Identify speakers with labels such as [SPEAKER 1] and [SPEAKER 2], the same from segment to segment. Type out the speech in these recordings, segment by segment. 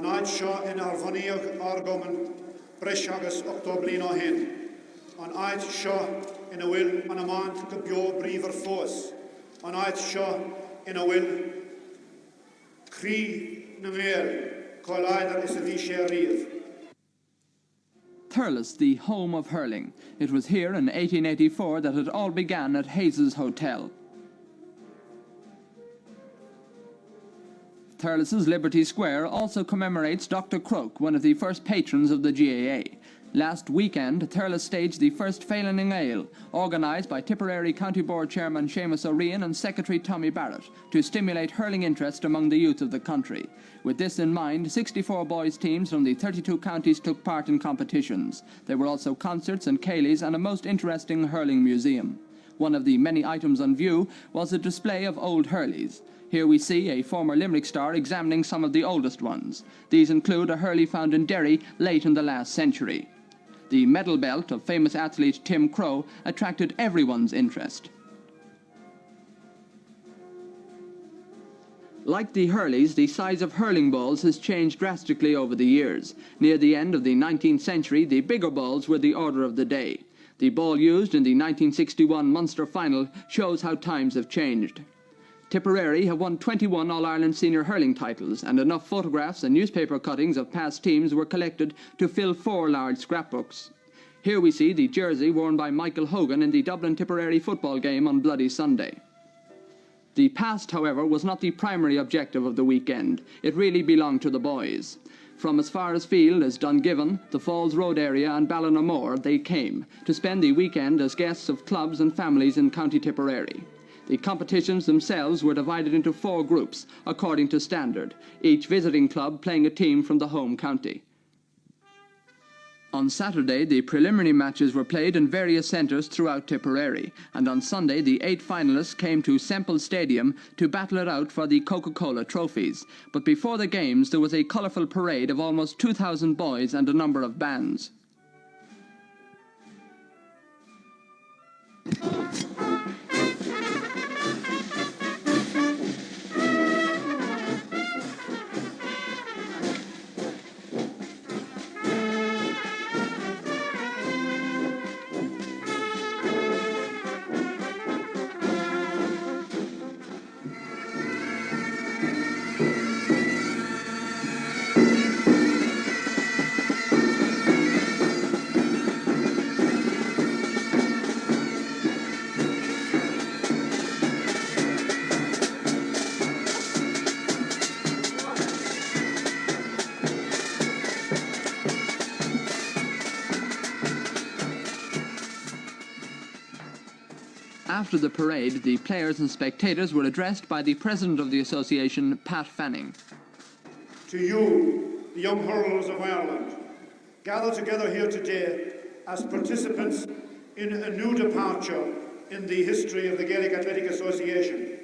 [SPEAKER 1] an aid seo in Arvaniag Argoman Breshagas Octoblino Hen, an aid seo in a will an amant to bio briever fos, an aid seo in a will Cree nGael Collider is a Visha Reeve.
[SPEAKER 2] Thurles, the home of hurling. It was here in 1884 that it all began at Hayes's Hotel. Thurles' Liberty Square also commemorates Dr. Croke, one of the first patrons of the GAA. Last weekend, Thurles staged the first Féile nGael, organised by Tipperary County Board Chairman Seamus O'Rian and Secretary Tommy Barrett, to stimulate hurling interest among the youth of the country. With this in mind, 64 boys' teams from the 32 counties took part in competitions. There were also concerts and ceilidhs and a most interesting hurling museum. One of the many items on view was a display of old hurleys. Here we see a former Limerick star examining some of the oldest ones. These include a hurley found in Derry late in the last century. The medal belt of famous athlete Tim Crowe attracted everyone's interest. Like the hurleys, the size of hurling balls has changed drastically over the years. Near the end of the 19th century, the bigger balls were the order of the day. The ball used in the 1961 Munster final shows how times have changed. Tipperary have won 21 All-Ireland senior hurling titles, and enough photographs and newspaper cuttings of past teams were collected to fill 4 large scrapbooks. Here we see the jersey worn by Michael Hogan in the Dublin-Tipperary football game on Bloody Sunday. The past, however, was not the primary objective of the weekend. It really belonged to the boys. From as far as Féile as Dungiven, the Falls Road area and Ballinamore they came, to spend the weekend as guests of clubs and families in County Tipperary. The competitions themselves were divided into 4 groups, according to standard, each visiting club playing a team from the home county. On Saturday, the preliminary matches were played in various centres throughout Tipperary, and on Sunday the 8 finalists came to Semple Stadium to battle it out for the Coca-Cola trophies. But before the games there was a colourful parade of almost 2,000 boys and a number of bands. After the parade, the players and spectators were addressed by the president of the association, Pat Fanning.
[SPEAKER 1] To you, the young hurlers of Ireland, gathered together here today as participants in a new departure in the history of the Gaelic Athletic Association,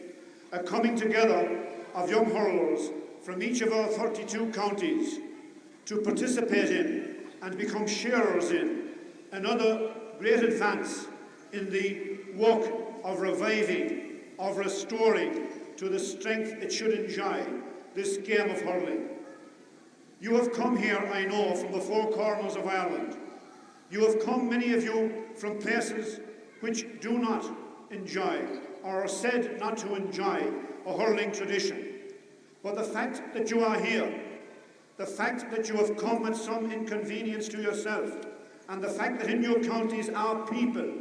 [SPEAKER 1] a coming together of young hurlers from each of our 32 counties to participate in and become sharers in another great advance in the work of reviving, of restoring to the strength it should enjoy this game of hurling. You have come here, I know, from the 4 corners of Ireland. You have come, many of you, from places which do not enjoy or are said not to enjoy a hurling tradition. But the fact that you are here, the fact that you have come at some inconvenience to yourself, and the fact that in your counties are people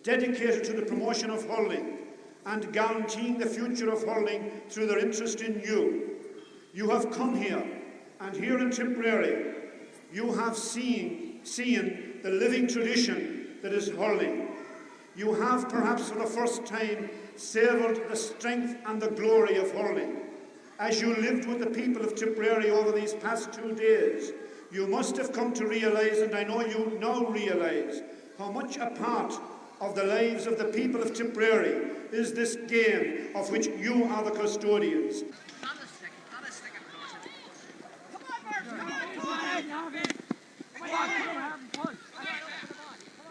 [SPEAKER 1] dedicated to the promotion of hurling and guaranteeing the future of hurling through their interest in you. You have come here, and here in Tipperary, you have seen the living tradition that is hurling. You have, perhaps for the first time, savoured the strength and the glory of hurling. As you lived with the people of Tipperary over these past 2 days, you must have come to realise, and I know you now realise, how much a part of the lives of the people of Tipperary is this game of which you are the custodians.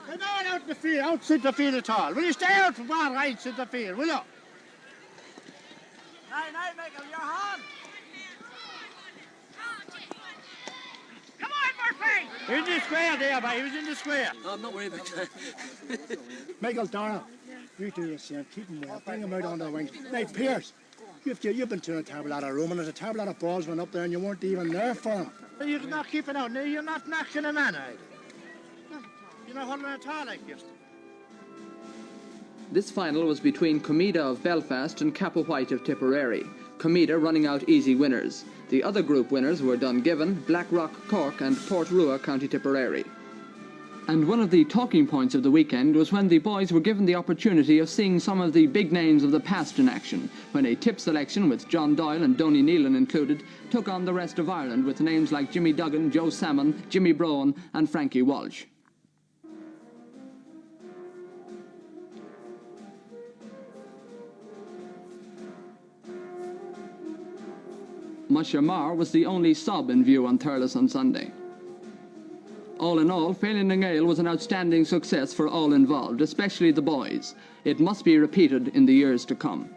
[SPEAKER 3] Come on out in the field, outside the field at all. Will you stay out from one right in the field, will you? Nay, Michael, your hand. He was in the square there, boy. He was in the square.
[SPEAKER 4] No, I'm not worried about that.
[SPEAKER 3] Michael Dara, you do the same. Keep him well. Bring him out on the wings. Now, Pierce, you've been to a terrible lot of room, and there's a terrible lot of balls went up there, and you weren't even there for him. You're not keeping out. You're not knocking a man out. You're not holding at all like this.
[SPEAKER 2] This final was between Comida of Belfast and Capel White of Tipperary, Comida running out easy winners. The other group winners were Dungiven, Blackrock, Cork and Port Rua, County Tipperary. And one of the talking points of the weekend was when the boys were given the opportunity of seeing some of the big names of the past in action, when a tip selection with John Doyle and Donny Nealon included took on the rest of Ireland with names like Jimmy Duggan, Joe Salmon, Jimmy Brown and Frankie Walsh. Musha Mar was the only sub in view on Thurles on Sunday. All in all, Féile nGael was an outstanding success for all involved, especially the boys. It must be repeated in the years to come.